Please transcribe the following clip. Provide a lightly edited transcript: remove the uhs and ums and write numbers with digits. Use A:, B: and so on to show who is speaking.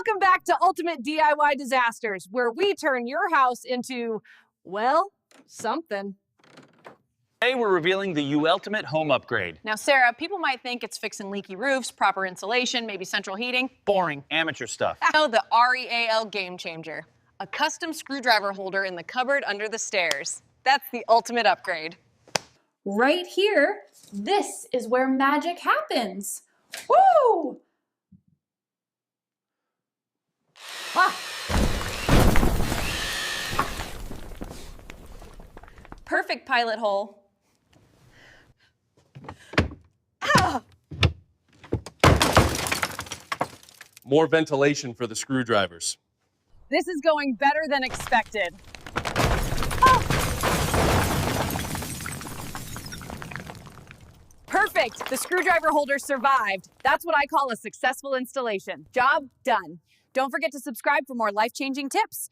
A: Welcome back to Ultimate DIY Disasters, where we turn your house into, well, something.
B: Today we're revealing the UUltimate Home Upgrade.
C: Now, Sarah, people might think it's fixing leaky roofs, proper insulation, maybe central heating. Boring.
B: Amateur stuff.
C: No, the REAL Game Changer. A custom screwdriver holder in the cupboard under the stairs. That's the ultimate upgrade.
D: Right here, this is where magic happens. Woo!
C: Ah. Perfect pilot hole. Ah.
E: More ventilation for the screwdrivers.
A: This is going better than expected. Perfect! The screwdriver holder survived. That's what I call a successful installation. Job done. Don't forget to subscribe for more life-changing tips.